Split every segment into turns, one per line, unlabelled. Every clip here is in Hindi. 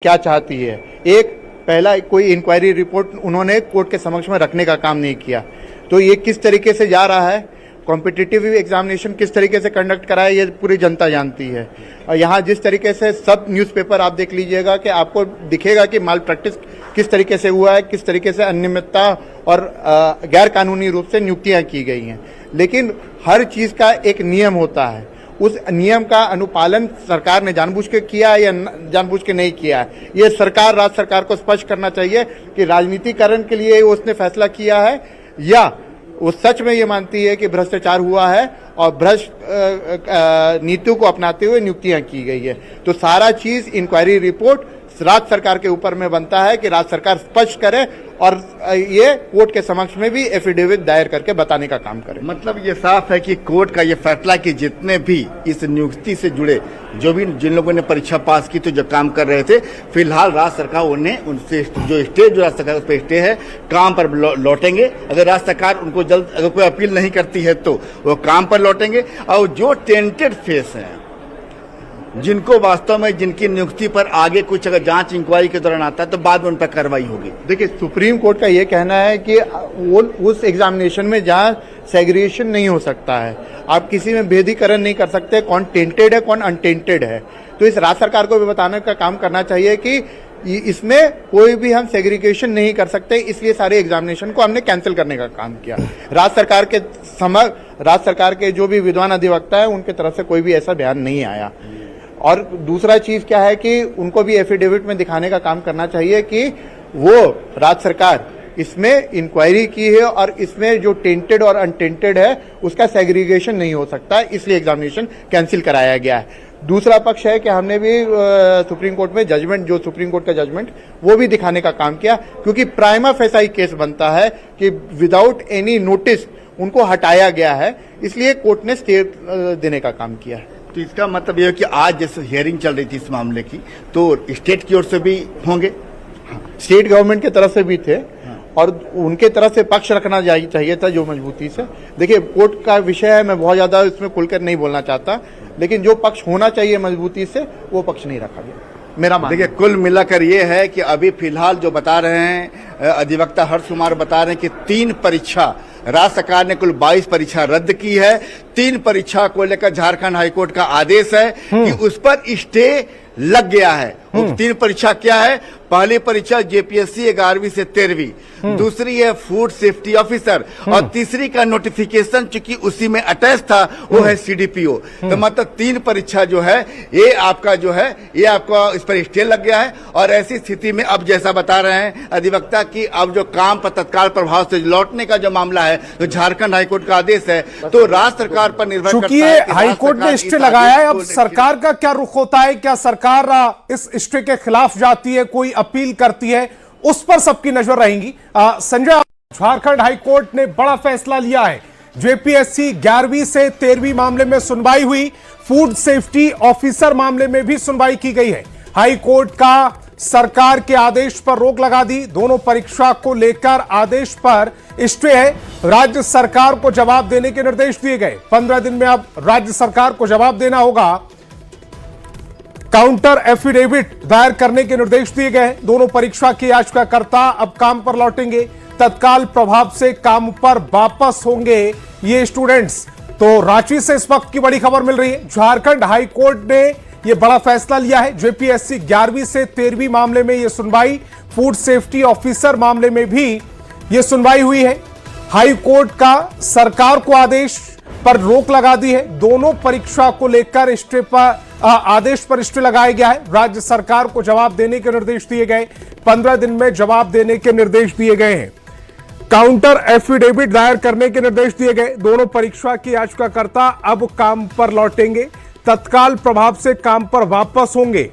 क्या चाहती है। एक पहला कोई इंक्वायरी रिपोर्ट उन्होंने कोर्ट के समक्ष में रखने का काम नहीं किया, तो ये किस तरीके से जा रहा है, कॉम्पिटिटिव एग्जामिनेशन किस तरीके से कंडक्ट करा है, ये पूरी जनता जानती है। और यहाँ जिस तरीके से सब न्यूज़पेपर आप देख लीजिएगा कि आपको दिखेगा कि माल प्रैक्टिस किस तरीके से हुआ है, किस तरीके से अनियमितता और गैर कानूनी रूप से नियुक्तियाँ की गई हैं। लेकिन हर चीज़ का एक नियम होता है, उस नियम का अनुपालन सरकार ने जानबूझ के किया है या जानबूझ के नहीं किया है, ये सरकार राज्य सरकार को स्पष्ट करना चाहिए कि राजनीतिकरण के लिए उसने फैसला किया है या वो सच में ये मानती है कि भ्रष्टाचार हुआ है और भ्रष्ट नीतियों को अपनाते हुए नियुक्तियां की गई है। तो सारा चीज इंक्वायरी रिपोर्ट राज्य सरकार के ऊपर में बनता है कि राज्य सरकार स्पष्ट करे और ये कोर्ट के समक्ष में भी एफिडेविट दायर करके बताने का काम करे।
मतलब ये साफ है कि कोर्ट का ये फैसला कि जितने भी इस नियुक्ति से जुड़े जिन लोगों ने परीक्षा पास की तो जो काम कर रहे थे, फिलहाल राज्य सरकार उन्हें उनसे जो स्टे जो राज्य सरकार उस पर स्टे है, काम पर लौटेंगे। अगर राज्य सरकार उनको जल्द अगर कोई अपील नहीं करती है तो वो काम पर लौटेंगे। और जो टेंटेड फेस हैं, जिनको वास्तव में जिनकी नियुक्ति पर आगे कुछ अगर जांच इंक्वायरी के दौरान आता है तो बाद में उन पर कार्रवाई होगी।
देखिए, सुप्रीम कोर्ट का ये कहना है कि वो उस एग्जामिनेशन में जहां सेग्रीगेशन नहीं हो सकता है, आप किसी में भेदीकरण नहीं कर सकते, कौन टेंटेड है कौन अनटेंटेड है। तो इस राज्य सरकार को भी बताने का काम करना चाहिए कि इसमें कोई भी हम सेग्रीगेशन नहीं कर सकते, इसलिए सारे एग्जामिनेशन को हमने कैंसिल करने का काम किया। राज्य सरकार के जो भी विद्वान अधिवक्ता है उनके तरफ से कोई भी ऐसा बयान नहीं आया। और दूसरा चीज क्या है कि उनको भी एफिडेविट में दिखाने का काम करना चाहिए कि वो राज्य सरकार इसमें इंक्वायरी की है और इसमें जो टेंटेड और अनटेंटेड है उसका सेग्रीगेशन नहीं हो सकता, इसलिए एग्जामिनेशन कैंसिल कराया गया है। दूसरा पक्ष है कि हमने भी सुप्रीम कोर्ट में जजमेंट, जो सुप्रीम कोर्ट का जजमेंट, वो भी दिखाने का काम किया, क्योंकि प्राइमा फेसाई केस बनता है कि विदाउट एनी नोटिस उनको हटाया गया है, इसलिए कोर्ट ने स्टे देने का काम किया है।
तो इसका मतलब यह है कि आज जैसे हियरिंग चल रही थी इस मामले की, तो स्टेट की ओर से भी होंगे,
स्टेट गवर्नमेंट की तरफ से भी थे और उनके तरफ से पक्ष रखना चाहिए था जो मजबूती से। देखिए, कोर्ट का विषय है, मैं बहुत ज्यादा इसमें खुलकर नहीं बोलना चाहता, लेकिन जो पक्ष होना चाहिए मजबूती से वो पक्ष नहीं रखा गया, मेरा मानना।
देखिए, कुल मिलाकर ये है कि अभी फिलहाल जो बता रहे हैं अधिवक्ता हर्ष कुमार बता रहे हैं कि 3 परीक्षा राज्य सरकार ने कुल 22 परीक्षा रद्द की है। 3 परीक्षा को लेकर झारखंड हाईकोर्ट का आदेश है कि उस पर स्टे लग गया है। 3 परीक्षा क्या है? पहली परीक्षा जेपीएससी 11वीं से 13वीं, दूसरी है फूड सेफ्टी ऑफिसर और तीसरी का नोटिफिकेशन चूंकि उसी में अटैच था वो है सीडीपीओ। तो मतलब 3 परीक्षा जो है ये आपका इस पर स्टे लग गया है। और ऐसी स्थिति में अब जैसा बता रहे हैं अधिवक्ता की अब जो काम पर तत्काल प्रभाव से लौटने का जो मामला है तो झारखंड हाईकोर्ट का आदेश है, तो राज्य सरकार पर निर्भर करता है कि
हाईकोर्ट ने स्टे लगाया है। अब सरकार का क्या रुख होता है? क्या सरकार इस स्टे के खिलाफ जाती है, कोई अपील करती है? उस पर सबकी नजर रहेंगी। संजय, झारखंड हाईकोर्ट ने बड़ा फैसला लिया है। जेपीएससी 11वीं से 13वीं मामले में सुनवाई हुई, फूड सेफ्टी ऑफिसर मामले में भी सुनवाई की गई है। हाईकोर्ट का सरकार के आदेश पर रोक लगा दी। दोनों परीक्षा को लेकर आदेश पर स्टे है। राज्य सरकार को जवाब देने के निर्देश दिए गए। 15 दिन में अब राज्य सरकार को जवाब देना होगा। काउंटर एफिडेविट दायर करने के निर्देश दिए गए। दोनों परीक्षा के याचिकाकर्ता अब काम पर लौटेंगे, तत्काल प्रभाव से काम पर वापस होंगे ये स्टूडेंट्स। तो रांची से इस वक्त की बड़ी खबर मिल रही है। झारखंड हाईकोर्ट ने यह बड़ा फैसला लिया है। जेपीएससी 11वीं से 13वीं मामले में यह सुनवाई, फूड सेफ्टी ऑफिसर मामले में भी यह सुनवाई हुई है। हाईकोर्ट का सरकार को आदेश पर रोक लगा दी है। दोनों परीक्षा को लेकर स्टे पर आदेश पर स्टे लगाया गया है। राज्य सरकार को जवाब देने के निर्देश दिए गए। 15 दिन में जवाब देने के निर्देश दिए गए हैं। काउंटर एफिडेविट दायर करने के निर्देश दिए गए। दोनों परीक्षा की याचिकाकर्ता अब काम पर लौटेंगे, तत्काल प्रभाव से काम पर वापस होंगे।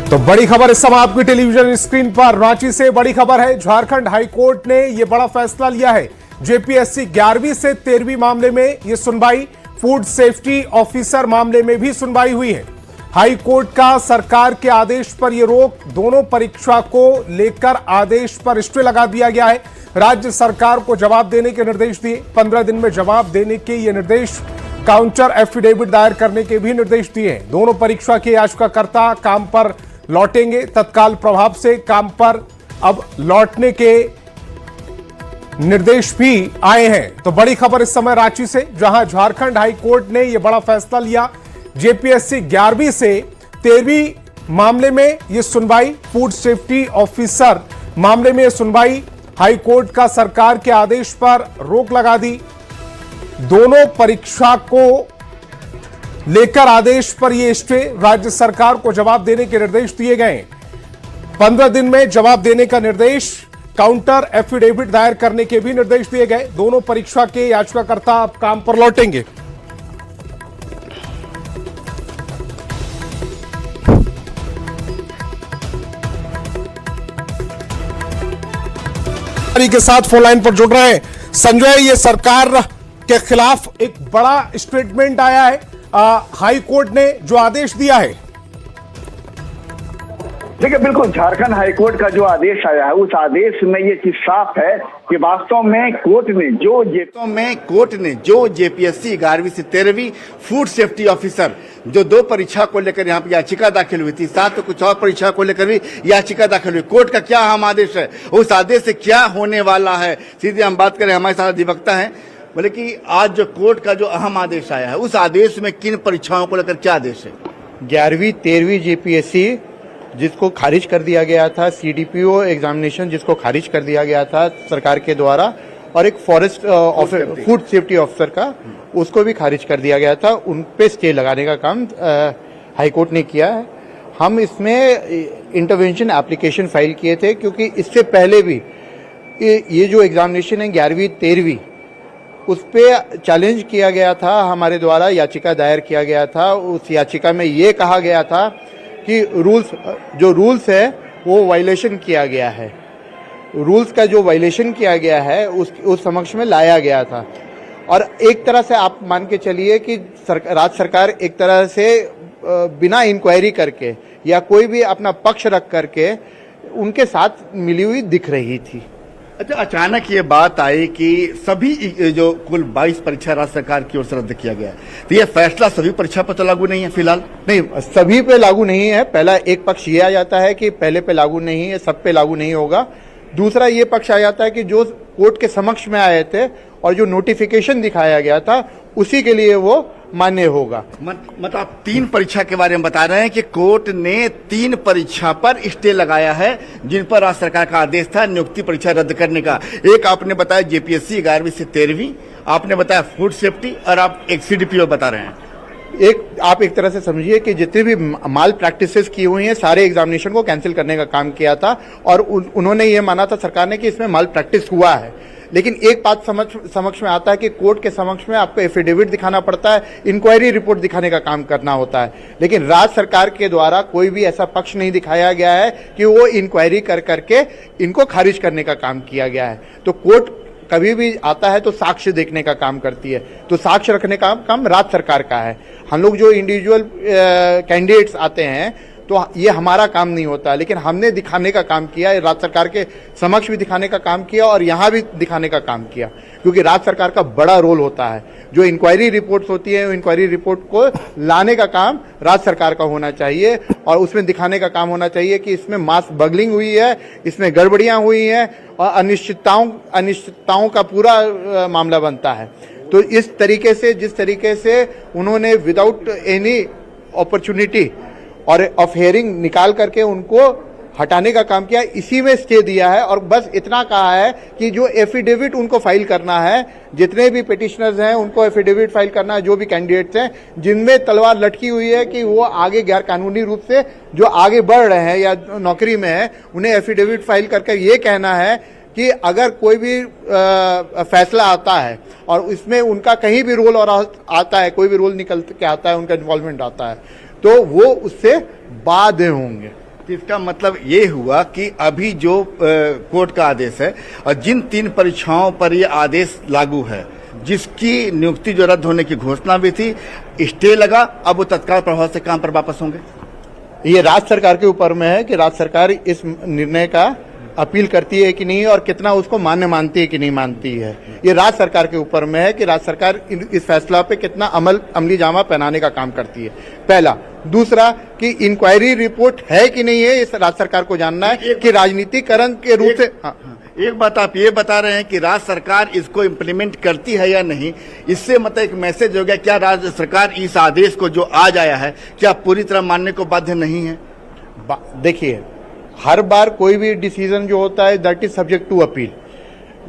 तो बड़ी खबर इस समय आपकी टेलीविजन स्क्रीन पर। रांची से बड़ी खबर है। झारखंड हाईकोर्ट ने यह बड़ा फैसला लिया है। जेपीएससी 11वीं से 13वीं मामले में यह सुनवाई, फूड सेफ्टी ऑफिसर मामले में भी सुनवाई हुई है। हाईकोर्ट का सरकार के आदेश पर यह रोक, दोनों परीक्षा को लेकर आदेश पर स्टे लगा दिया गया है। राज्य सरकार को जवाब देने के निर्देश दिए। 15 दिन में जवाब देने के ये निर्देश, काउंटर एफिडेविट दायर करने के भी निर्देश दिए। दोनों परीक्षा के याचिकाकर्ता काम पर लौटेंगे। तत्काल प्रभाव से काम पर अब लौटने के निर्देश भी आए हैं। तो बड़ी खबर इस समय रांची से, जहां झारखंड हाई कोर्ट ने यह बड़ा फैसला लिया। जेपीएससी 11वीं से 13वीं मामले में यह सुनवाई, फूड सेफ्टी ऑफिसर मामले में यह सुनवाई, हाई कोर्ट का सरकार के आदेश पर रोक लगा दी। दोनों परीक्षा को लेकर आदेश पर यह स्टे, राज्य सरकार को जवाब देने के निर्देश दिए गए। 15 दिन में जवाब देने का निर्देश, काउंटर एफिडेविट दायर करने के भी निर्देश दिए गए। दोनों परीक्षा के याचिकाकर्ता अब काम पर लौटेंगे। के साथ फोन लाइन पर जुड़ रहे हैं संजय, ये सरकार के खिलाफ एक बड़ा स्टेटमेंट आया है, हाई कोर्ट ने जो आदेश दिया है।
देखिए, बिल्कुल झारखंड हाईकोर्ट का जो आदेश आया है, उस आदेश में ये चीज साफ है कि वास्तव में कोर्ट ने जो
जेपीएससी 11वीं से 13वीं फूड सेफ्टी ऑफिसर जो 2 परीक्षा को लेकर यहाँ पे याचिका दाखिल हुई थी, साथ में कुछ और परीक्षा को लेकर भी याचिका दाखिल हुई, कोर्ट का क्या अहम आदेश है, उस आदेश से क्या होने वाला है, सीधे हम बात करें। हमारे साथ अधिवक्ता हैं, बोले कि आज जो कोर्ट का जो अहम आदेश आया है, उस आदेश में किन परीक्षाओं को लेकर क्या आदेश है?
11वीं 13वीं जेपीएससी जिसको खारिज कर दिया गया था, सीडीपीओ एग्जामिनेशन जिसको खारिज कर दिया गया था सरकार के द्वारा, और एक फॉरेस्ट फूड सेफ्टी ऑफिसर का, उसको भी खारिज कर दिया गया था। उन पे स्टे लगाने का काम हाईकोर्ट ने किया है। हम इसमें इंटरवेंशन एप्लीकेशन फाइल किए थे, क्योंकि इससे पहले भी ये जो एग्जामिनेशन है 11वीं 13वीं, उस पे चैलेंज किया गया था, हमारे द्वारा याचिका दायर किया गया था। उस याचिका में ये कहा गया था कि रूल्स है वो वायलेशन किया गया है, रूल्स का जो वायलेशन किया गया है उस समक्ष में लाया गया था। और एक तरह से आप मान के चलिए कि राज्य सरकार एक तरह से बिना इंक्वायरी करके या कोई भी अपना पक्ष रख करके उनके साथ मिली हुई दिख रही थी।
अच्छा, अचानक ये बात आई कि सभी जो कुल 22 परीक्षा राज्य सरकार की ओर से रद्द किया गया, तो ये फैसला सभी परीक्षा पर तो लागू नहीं है फिलहाल?
नहीं, सभी पे लागू नहीं है। पहला एक पक्ष ये आ जाता है कि पहले पे लागू नहीं है, सब पे लागू नहीं होगा। दूसरा ये पक्ष आ जाता है कि जो कोर्ट के समक्ष में आए थे और जो नोटिफिकेशन दिखाया गया था, उसी के लिए वो मान्य होगा।
मतलब आप 3 परीक्षा के बारे में बता रहे हैं कि कोर्ट ने 3 परीक्षा पर स्टे लगाया है, जिन पर राज्य सरकार का आदेश था नियुक्ति परीक्षा रद्द करने का। एक आपने बताया जेपीएससी 11वीं से 13वीं, आपने बताया फूड सेफ्टी, और आप एक सीडीपीओ बता रहे हैं।
आप एक तरह से समझिए कि जितने भी माल प्रैक्टिसेस की हुई हैं, सारे एग्जामिनेशन को कैंसिल करने का काम किया था, और उन्होंने ये माना था सरकार ने कि इसमें माल प्रैक्टिस हुआ है। लेकिन एक बात समक्ष में आता है कि कोर्ट के समक्ष में आपको एफिडेविट दिखाना पड़ता है, इंक्वायरी रिपोर्ट दिखाने का काम करना होता है। लेकिन राज्य सरकार के द्वारा कोई भी ऐसा पक्ष नहीं दिखाया गया है कि वो इंक्वायरी कर करके इनको खारिज करने का काम किया गया है। तो कोर्ट कभी भी आता है तो साक्ष्य देखने का काम करती है, तो साक्ष्य रखने का काम राज्य सरकार का है। हम लोग जो इंडिविजुअल कैंडिडेट्स आते हैं तो ये हमारा काम नहीं होता, लेकिन हमने दिखाने का काम किया, राज्य सरकार के समक्ष भी दिखाने का काम किया और यहाँ भी दिखाने का काम किया, क्योंकि राज्य सरकार का बड़ा रोल होता है। जो इंक्वायरी रिपोर्ट्स होती है, इंक्वायरी रिपोर्ट को लाने का काम राज्य सरकार का होना चाहिए, और उसमें दिखाने का काम होना चाहिए कि इसमें मास बगलिंग हुई है, इसमें गड़बड़ियां हुई हैं, और अनिश्चितताओं का पूरा मामला बनता है। तो इस तरीके से, जिस तरीके से उन्होंने विदाउट एनी अपॉर्चुनिटी और ऑफ हियरिंग निकाल करके उनको हटाने का काम किया, इसी में स्टे दिया है। और बस इतना कहा है कि जो एफिडेविट उनको फाइल करना है, जितने भी पिटिशनर्स हैं उनको एफिडेविट फाइल करना है, जो भी कैंडिडेट्स हैं जिनमें तलवार लटकी हुई है कि वो आगे गैर कानूनी रूप से जो आगे बढ़ रहे हैं या नौकरी में है, उन्हें एफिडेविट फाइल करके ये कहना है कि अगर कोई भी फैसला आता है और इसमें उनका कहीं भी रोल और आता है, कोई भी रोल निकल के आता है, उनका इन्वॉल्वमेंट आता है, तो वो उससे बाध्य होंगे।
तो इसका मतलब ये हुआ कि अभी जो कोर्ट का आदेश है और जिन 3 परीक्षाओं पर ये आदेश लागू है, जिसकी नियुक्ति जो रद्द होने की घोषणा भी थी, स्टे लगा, अब वो तत्काल प्रभाव से काम पर वापस होंगे।
ये राज्य सरकार के ऊपर में है कि राज्य सरकार इस निर्णय का अपील करती है कि नहीं और कितना उसको मान्य मानती है कि नहीं मानती है, ये राज्य सरकार के ऊपर में है कि राज्य सरकार इस फैसला पे कितना अमली जामा पहनाने का काम करती है, पहला। दूसरा कि इंक्वायरी रिपोर्ट है कि नहीं है, इस राज्य सरकार को जानना है कि राजनीतिकरण के रूप से।
एक बात आप ये बता रहे हैं कि राज्य सरकार इसको इम्प्लीमेंट करती है या नहीं, इससे मतलब एक मैसेज हो गया, क्या राज्य सरकार इस आदेश को जो आज आया है क्या पूरी तरह मानने को बाध्य नहीं है?
देखिए, हर बार कोई भी डिसीजन जो होता है that is subject to appeal,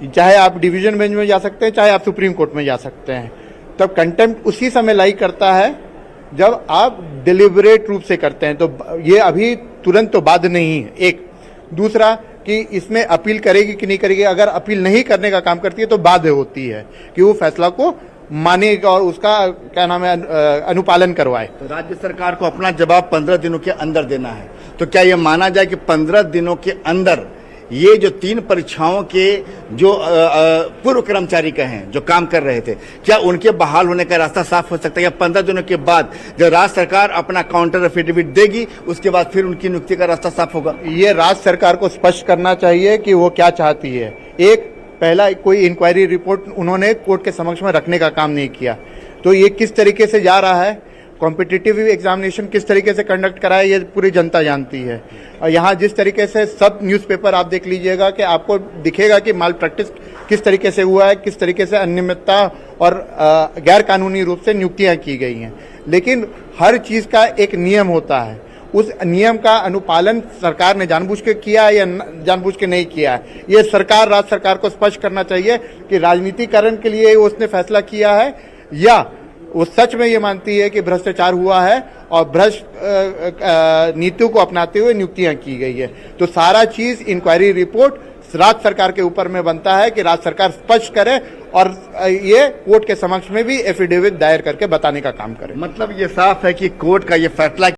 चाहे आप डिवीजन बेंच में जा सकते हैं, चाहे आप सुप्रीम कोर्ट में जा सकते हैं। तब कंटेम्प्ट उसी समय लाई करता है जब आप डिलिबरेट रूप से करते हैं, तो ये अभी तुरंत तो बाध्य नहीं है, एक। दूसरा कि इसमें अपील करेगी कि नहीं करेगी, अगर अपील नहीं करने का काम करती है तो बाध्य होती है कि वो फैसला को मानेगा और उसका क्या नाम है अनुपालन करवाए।
तो राज्य सरकार को अपना जवाब 15 दिनों के अंदर देना है, तो क्या ये माना जाए कि 15 दिनों के अंदर ये जो 3 परीक्षाओं के जो पूर्व कर्मचारी का हैं जो काम कर रहे थे, क्या उनके बहाल होने का रास्ता साफ हो सकता है, या 15 दिनों के बाद जब राज्य सरकार अपना काउंटर एफिडेविट देगी उसके बाद फिर उनकी नियुक्ति का रास्ता साफ होगा?
ये राज्य सरकार को स्पष्ट करना चाहिए कि वो क्या चाहती है। एक, पहला कोई इंक्वायरी रिपोर्ट उन्होंने कोर्ट के समक्ष में रखने का काम नहीं किया, तो ये किस तरीके से जा रहा है, कॉम्पिटिटिव एग्जामिनेशन किस तरीके से कंडक्ट करा है, ये पूरी जनता जानती है। और यहाँ जिस तरीके से सब न्यूज़पेपर आप देख लीजिएगा कि आपको दिखेगा कि माल प्रैक्टिस किस तरीके से हुआ है, किस तरीके से अनियमितता और गैर कानूनी रूप से नियुक्तियाँ की गई हैं। लेकिन हर चीज़ का एक नियम होता है, उस नियम का अनुपालन सरकार ने जानबूझ के किया है या जानबूझ के नहीं किया है, ये सरकार राज्य सरकार को स्पष्ट करना चाहिए कि राजनीतिकरण के लिए उसने फैसला किया है या वो सच में ये मानती है कि भ्रष्टाचार हुआ है और भ्रष्ट नीतियों को अपनाते हुए नियुक्तियां की गई है। तो सारा चीज इंक्वायरी रिपोर्ट राज्य सरकार के ऊपर में बनता है कि राज्य सरकार स्पष्ट करे और ये कोर्ट के समक्ष में भी एफिडेविट दायर करके बताने का काम करे।
मतलब ये साफ है कि कोर्ट का ये फैसला